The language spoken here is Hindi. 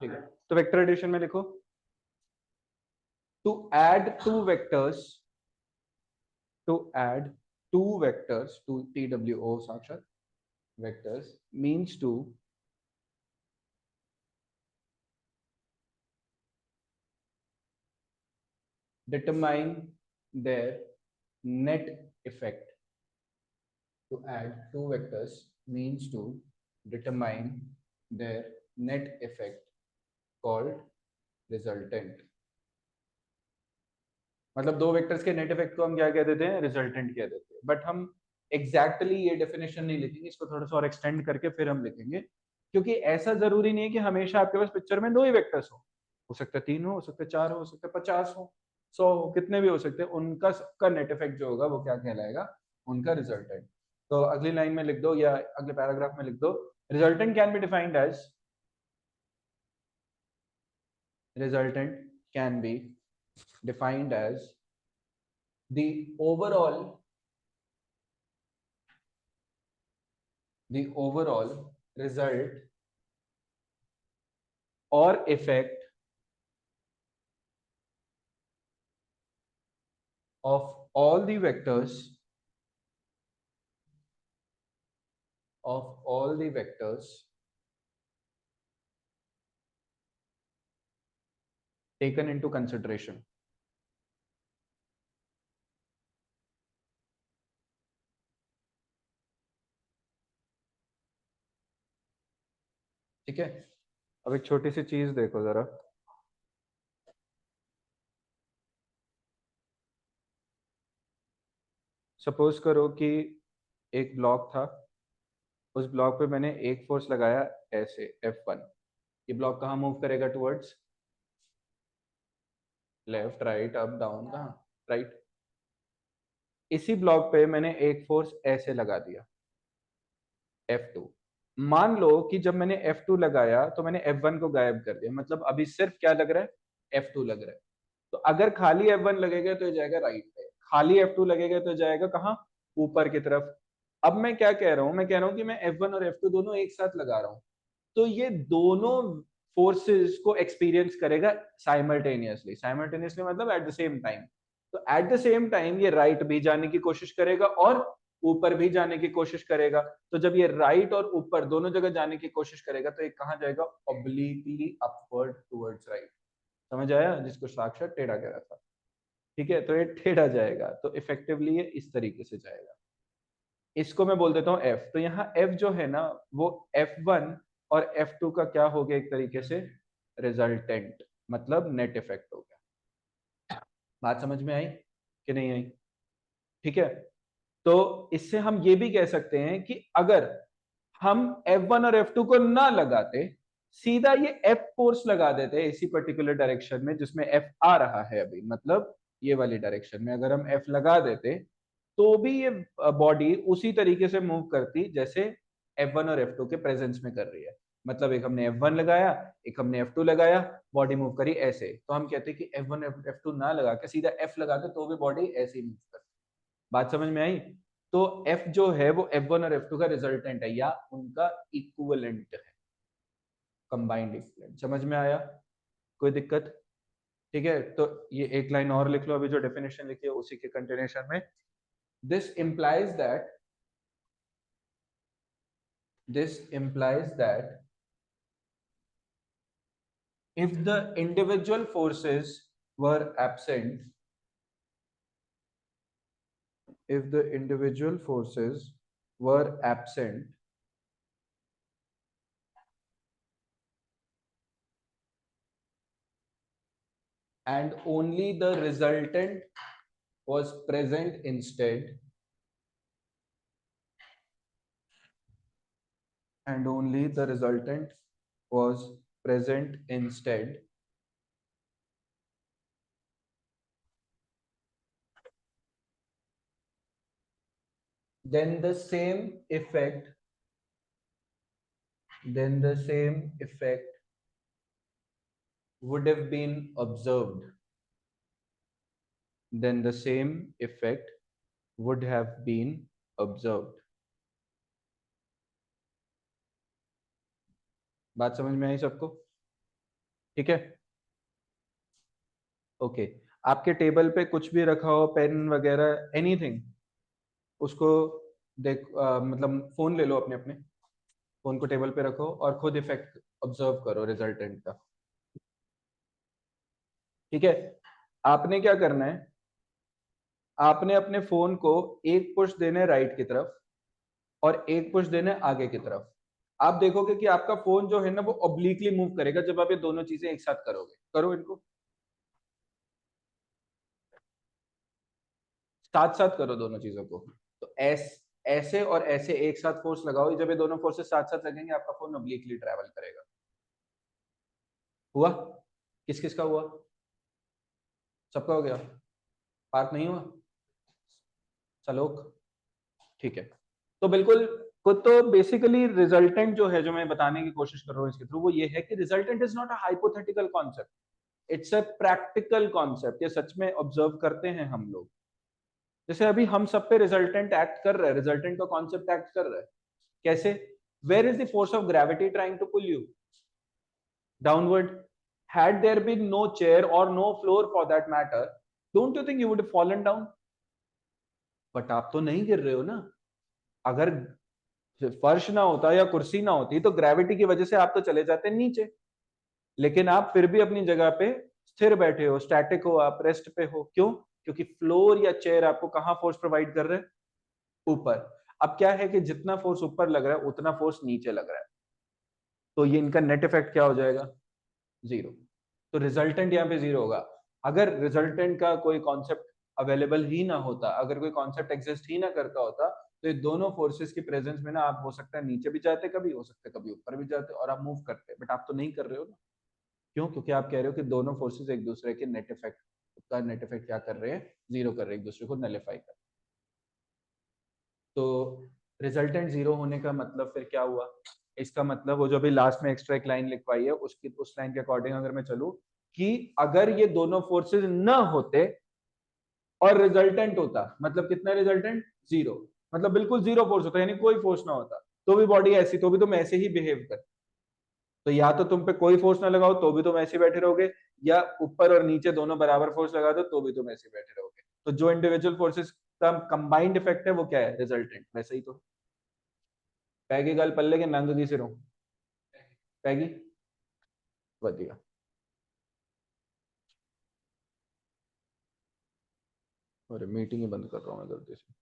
ठीक है, तो वेक्टर एडिशन में लिखो to add two vectors, to add two vectors, to TWO साक्षात vectors means to determine their net effect. To add two vectors means to determine their net effect called resultant. मतलब दो वेक्टर्स के नेट इफेक्ट को हम क्या कह देते हैं, रिजल्टेंट कह देते हैं, बट हम एग्जैक्टली ये डेफिनेशन नहीं लिखेंगे, इसको थोड़ा सा और एक्सटेंड करके फिर हम लिखेंगे, क्योंकि ऐसा जरूरी नहीं है कि हमेशा आपके पास पिक्चर में दो ही वेक्टर्स हो सकता है तीन हो सकता है चार हो सकता है 50 हो 100 हो, कितने भी हो सकते हैं, उनका सबका नेट इफेक्ट जो होगा वो क्या कहलाएगा, उनका रिजल्टेंट। तो अगली लाइन में लिख दो या अगले पैराग्राफ में लिख दो, resultant can be defined as, resultant can be defined as the overall result or effect of all the vectors taken into consideration. ठीक है, अब एक छोटी सी चीज देखो जरा, सपोज करो कि एक ब्लॉक था, उस ब्लॉक पे मैंने एक फोर्स लगाया ऐसे F1, ये ब्लॉक कहाँ मूव करेगा, towards left right up down, कहाँ, राइट। इसी ब्लॉक पे मैंने एक फोर्स ऐसे लगा दिया F2। मान लो कि जब मैंने F2 लगाया तो मैंने F1 को गायब कर दिया, मतलब अभी सिर्फ क्या लग रहा है, F2 लग रहा है। तो अगर खाली F1 लगेगा तो ये जाएगा राइट पे, खाली F2 लगेगा तो जाएगा कहाँ, ऊपर की तरफ। अब मैं क्या कह रहा हूं, मैं कह रहा हूं कि मैं F1 और F2 दोनों एक साथ लगा रहा हूं, तो ये दोनों फोर्सेस को एक्सपीरियंस करेगा साइमल्टेनियसली, साइमल्टेनियसली मतलब एट द सेम टाइम। तो एट द सेम टाइम ये राइट भी जाने की कोशिश करेगा और ऊपर भी जाने की कोशिश करेगा। तो जब ये राइट और ऊपर दोनों जगह जाने की कोशिश करेगा तो ये कहाँ जाएगा, ऑब्लिकली अपवर्ड टुवर्ड्स राइट। समझ आया, जिसको साक्षात टेढ़ा कह रहा था। ठीक है, तो ये टेढ़ा जाएगा, तो इफेक्टिवली ये इस तरीके से जाएगा। इसको मैं बोल देता हूँ F। तो यहाँ F जो है ना वो F1 और F2 का क्या हो गया, एक तरीके से रिजल्टेंट, मतलब नेट इफेक्ट हो गया। बात समझ में आई कि नहीं आई? ठीक है, तो इससे हम ये भी कह सकते हैं कि अगर हम F1 और F2 को ना लगाते, सीधा ये F फोर्स लगा देते इसी पर्टिकुलर डायरेक्शन में जिसमें F आ रहा है अभी, मतलब ये वाली डायरेक्शन में अगर हम F लगा देते तो भी ये बॉडी उसी तरीके से मूव करती जैसे F1 और F2 के प्रेजेंस में कर रही है। मतलब एक हमने F1 लगाया, एक हमने F2 लगाया, बॉडी मूव करी ऐसे, तो हम कहते हैं कि F1 F2 ना लगा के सीधा F लगा के तो भी बॉडी ऐसे ही मूव करती। बात समझ में आई? तो F जो है वो F1 और F2 का रिजल्टेंट है या उनका इक्विवेलेंट है, कंबाइंड इक्विवेलेंट। समझ में आया? कोई दिक्कत? ठीक है, तो ये एक लाइन और लिख लो, अभी जो डेफिनेशन लिखी है उसी के कंटिन्यूएशन में। This implies that, this implies that if the individual forces were absent, if the individual forces were absent, and only the resultant was present instead, and only the resultant was present instead, then the same effect, then the same effect would have been observed, then the same effect would have been observed. बात समझ में आई सबको? ठीक है, ओके। आपके टेबल पे कुछ भी रखा हो, पेन वगैरह एनीथिंग, उसको देख मतलब फोन ले लो अपने अपने, फोन को टेबल पे रखो और खुद इफेक्ट ऑब्जर्व करो रिजल्टेंट का। ठीक है, आपने क्या करना है, आपने अपने फोन को एक पुश देने राइट की तरफ और एक पुश देने आगे की तरफ। आप देखोगे कि आपका फोन जो है ना वो ऑब्लिकली मूव करेगा जब आप ये दोनों चीजें एक साथ करोगे। करो इनको साथ साथ करो दोनों चीजों को। तो ऐसे और ऐसे एक साथ फोर्स लगाओ, जब ये दोनों फोर्सेस साथ साथ लगेंगे आपका फोन ऑब्लिकली ट्रेवल करेगा। हुआ? किस किस का हुआ? सबका हो गया? पार्थ नहीं हुआ? सलोक? ठीक है। तो बिल्कुल, को तो बेसिकली रिजल्टेंट जो है, जो मैं बताने की कोशिश कर रहा हूँ इसके थ्रू, वो ये है कि resultant is not a hypothetical concept, it's a practical concept. ये सच में ऑब्जर्व करते हैं हम लोग। जैसे अभी हम सब पे रिजल्टेंट एक्ट कर रहा है, रिजल्टेंट का कॉन्सेप्ट एक्ट कर रहा है। कैसे? Where is the force of gravity trying to pull you downward? had there been no chair or no floor for that matter, don't you think you would have fallen down? But आप तो नहीं गिर रहे हो ना। अगर फर्श ना होता या कुर्सी ना होती तो ग्रेविटी की वजह से आप तो चले जाते नीचे, लेकिन आप फिर भी अपनी जगह पे स्थिर बैठे हो, स्टैटिक हो, आप रेस्ट पे हो। क्यों? क्योंकि फ्लोर या चेयर आपको कहां फोर्स प्रोवाइड कर रहे हैं? ऊपर। अब क्या है कि जितना फोर्स ऊपर लग रहा है उतना फोर्स नीचे लग रहा है, तो ये इनका नेट इफेक्ट क्या हो जाएगा? जीरो। तो रिजल्टेंट यहाँ पे जीरो होगा। अगर रिजल्टेंट का कोई कॉन्सेप्ट अवेलेबल ही ना होता, अगर कोई कॉन्सेप्ट एग्जिस्ट ही ना करता होता, तो ये दोनों फोर्सेस की प्रेजेंस में ना आप हो सकता है नीचे भी जाते, कभी हो सकता है कभी ऊपर भी जाते और आप मूव करते, बट आप तो नहीं कर रहे हो ना। क्यों? क्योंकि आप कह रहे हो कि दोनों फोर्सेस एक दूसरे के नेट इफेक्ट का नेट इफेक्ट क्या कर रहे हैं? जीरो कर रहे हैं, एक दूसरे को नलिफाई कर। तो रिजल्टेंट जीरो होने का मतलब फिर क्या हुआ? इसका मतलब वो जो अभी लास्ट में एक्स्ट्रा एक लाइन लिखवाई है उसकी, उस लाइन के अकॉर्डिंग अगर मैं चलूं कि अगर ये दोनों फोर्सेस न होते और रिजल्टेंट होता, मतलब कितना रिजल्टेंट? जीरो। मतलब बिल्कुल जीरो फोर्स होता, यानी कोई फोर्स ना होता, तो भी बॉडी ऐसी, तो भी तुम ऐसे ही बिहेव कर। तो या तो तुम पे कोई फोर्स ना लगाओ तो भी तुम ऐसे बैठे रहोगे, या ऊपर और नीचे दोनों बराबर फोर्स लगा दो तो भी तुम ऐसे बैठे रहोगे। तो जो इंडिविजुअल फोर्सेस का कंबाइंड इफेक्ट है वो क्या है? रिजल्टेंट। वैसे ही तो पैगी गल पल्ले के नंग की सिरों पैगी वधिया। अरे मीटिंग ही बंद कर रहा हूँ मैं गलती से।